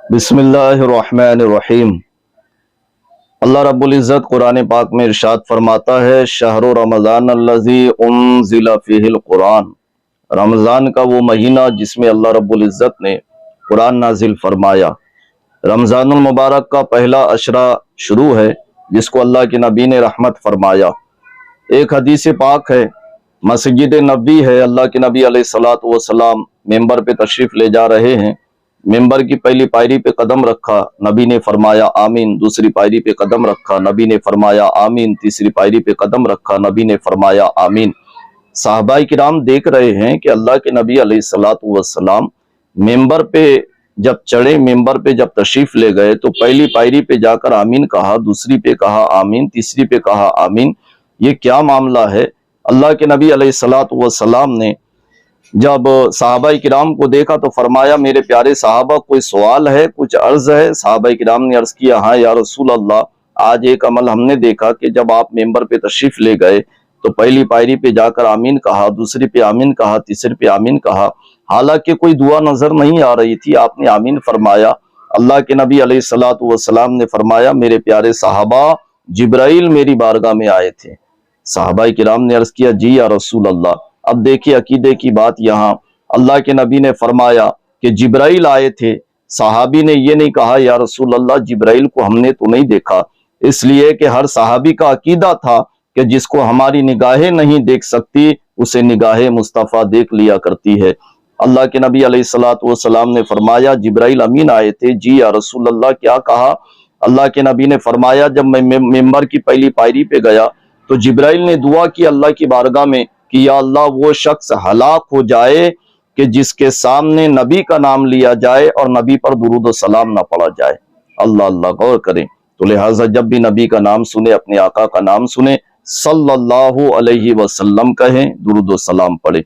बिस्मिल्लाहिर्रहमानिर्रहीम। अल्लाह रब्बुल इज़्ज़त कुरान पाक में इरशाद फरमाता है, शहरु रमज़ान अल्लज़ी उन्ज़िला फ़ीहिल कुरान। रमज़ान का वो महीना जिसमें अल्लाह रब्बुल इज़्ज़त ने कुरान नाजिल फरमाया। रमज़ानुल मुबारक का पहला अशरा शुरू है जिसको अल्लाह के नबी ने रहमत फरमाया। एक हदीस पाक है, मस्जिद नबी है, अल्लाह के नबी अलैहिस्सलातु वस्सलाम मेंबर पे तशरीफ ले जा रहे हैं। मेंबर की पहली पायरी पे कदम रखा, नबी ने फरमाया आमीन। दूसरी पायरी पे कदम रखा, नबी ने फरमाया आमीन। तीसरी पायरी पे कदम रखा, नबी ने फरमाया आमीन। साहबाई किराम देख रहे हैं कि अल्लाह के नबी अलैहिस्सलातु वस्सलाम मेंबर पे जब चढ़े, मेंबर पे जब तशरीफ ले गए तो पहली पायरी पे जाकर आमीन कहा, दूसरी पे कहा आमीन, तीसरी पे कहा आमीन। ये क्या मामला है? अल्लाह के नबी अलैहिस्सलातु वस्सलाम ने जब सहाबाई किराम को देखा तो फरमाया, मेरे प्यारे साहबा कोई सवाल है, कुछ अर्ज है? सहाबाई किराम ने अर्ज किया, हाँ या रसूल अल्लाह, आज एक अमल हमने देखा कि जब आप मेंबर पे तशरीफ ले गए तो पहली पायरी पे जाकर आमीन कहा, दूसरी पे आमीन कहा, तीसरी पे आमीन कहा, हालांकि कोई दुआ नजर नहीं आ रही थी, आपने आमीन फरमाया। अल्लाह के नबी अलैहिस्सलातु वस्सलाम ने फरमाया, मेरे प्यारे साहबा जिब्राइल मेरी बारगाह में आए थे। सहाबाई किराम ने अर्ज किया, जी या रसूल अल्लाह। अब देखिए अकीदे की बात, यहाँ अल्लाह के नबी ने फरमाया कि जिब्राइल आए थे। सहाबी ने ये नहीं कहा या रसूल अल्लाह जिब्राइल को हमने तो नहीं देखा, इसलिए कि हर सहाबी का अकीदा था कि जिसको हमारी निगाहें नहीं देख सकती उसे निगाहें मुस्तफ़ा देख लिया करती है। अल्लाह के नबी अलैहिस्सलातु वस्सलाम ने फरमाया, जिब्राइल अमीन आए थे। जी या रसूल अल्लाह, क्या कहा? अल्लाह के नबी ने फरमाया, जब मैं मेंबर की पहली पायरी पे गया तो जिब्राइल ने दुआ की अल्लाह की बारगाह में कि या अल्लाह वो शख्स हलाक हो जाए कि जिसके सामने नबी का नाम लिया जाए और नबी पर दुरूद व सलाम ना पढ़ा जाए। अल्लाह अल्लाह, गौर करें। तो लिहाजा जब भी नबी का नाम सुने, अपने आका का नाम सुने, सल्लल्लाहु अलैहि वसल्लम कहें, दुरूद व सलाम पढ़े।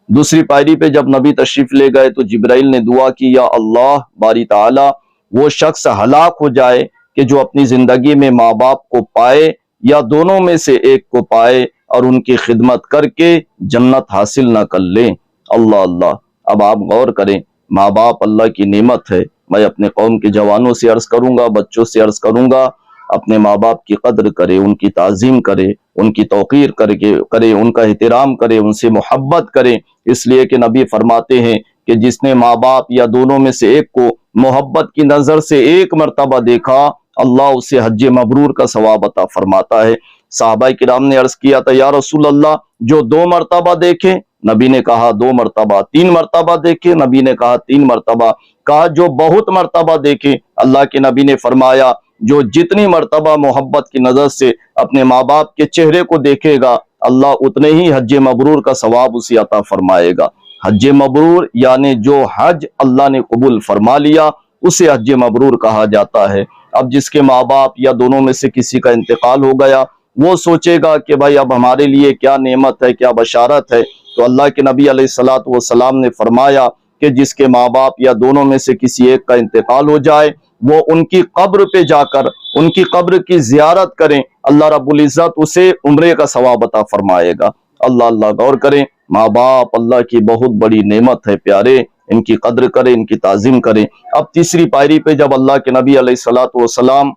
दूसरी पायरी पे जब नबी तशरीफ ले गए तो जिब्राइल ने दुआ की, या अल्लाह बारी ताला वो शख्स हलाक हो जाए कि जो अपनी जिंदगी में माँ बाप को पाए या दोनों में से एक को पाए और उनकी खिदमत करके जन्नत हासिल ना कर ले। अल्लाह अल्लाह। अब आप गौर करें, माँ बाप अल्लाह की नेमत है। मैं अपने कौम के जवानों से अर्ज करूंगा, बच्चों से अर्ज करूंगा, अपने माँ बाप की कद्र करे, उनकी ताजीम करे, उनकी तौकीर करे, उनका एहतराम करे, उनसे मोहब्बत करे। इसलिए कि नबी फरमाते हैं कि जिसने माँ बाप या दोनों में से एक को मोहब्बत की नजर से एक मर्तबा देखा, अल्लाह उसे हज मबरूर का सवाब अता फरमाता है। साहबाई किराम ने अर्ज किया था, या रसूल अल्लाह जो 2 मर्तबा देखे, नबी ने कहा 2 मर्तबा। 3 मर्तबा देखे, नबी ने कहा 3 मर्तबा। कहा जो बहुत मर्तबा देखे, अल्लाह के नबी ने फरमाया जो जितनी मर्तबा मोहब्बत की नजर से अपने माँ बाप के चेहरे को देखेगा, अल्लाह उतने ही हज मबरूर का सवाब उसे अता फरमाएगा। हज मबरूर यानी जो हज अल्लाह ने कबूल फरमा लिया उसे हज मबरूर कहा जाता है। अब जिसके माँ बाप या दोनों में से किसी का इंतकाल हो गया, वो सोचेगा कि भाई अब हमारे लिए क्या नेमत है, क्या बशारत है। तो अल्लाह के नबी अलैहिस्सलातु वस्सलाम ने फरमाया कि जिसके माँ बाप या दोनों में से किसी एक का इंतकाल हो जाए, वो उनकी कब्र पे जाकर उनकी कब्र की जियारत करें, अल्लाह रब्बुल इज़्ज़त उसे उम्रे का सवाब अता फरमाएगा। अल्लाह अल्लाह, गौर करें। माँ बाप अल्लाह की बहुत बड़ी नेमत है प्यारे, इनकी कद्र करें, इनकी ताजीम करें। अब तीसरी पायरी पे जब अल्लाह के नबी अलैहिस्सलातु वस्सलाम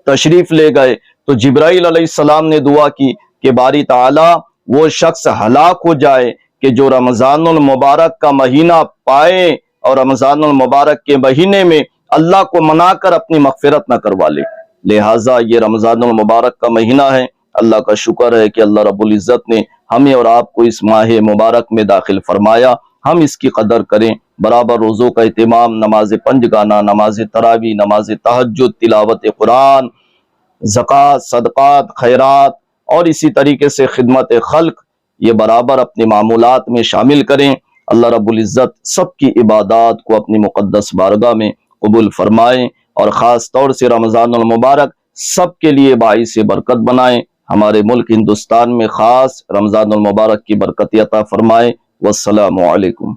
तशरीफ ले गए तो जिब्राइल अलैहिस्सलाम ने दुआ की कि बारी ताला वो शख्स हलाक हो जाए कि जो रमजानुल मुबारक का महीना पाए और रमजानुल मुबारक के महीने में अल्लाह को मनाकर अपनी मगफिरत न करवा ले। लिहाजा ये रमजानुल मुबारक का महीना है। अल्लाह का शुक्र है कि अल्लाह रब्बुल इज़्ज़त ने हमें और आपको इस माह मुबारक में दाखिल फरमाया। हम इसकी कदर करें, बराबर रोज़ों का एहतमाम, नमाज पंजगाना, नमाज तरावी, नमाज तहज्जुद, तिलावत कुरान, ज़कात, सदक़ात, खैरात और इसी तरीके से खिदमत खल्क, ये बराबर अपने मामूलात में शामिल करें। अल्लाह रब्बुल इज़्ज़त सबकी इबादत को अपनी मुक़द्दस बारगाह में कबूल फरमाएं और ख़ास तौर से रमज़ानुल मुबारक सबके लिए बाइस बरकत बनाएं। हमारे मुल्क हिंदुस्तान में ख़ास रमज़ानुल मुबारक की बरकत अता फरमाएं। वस्सलामु अलैकुम।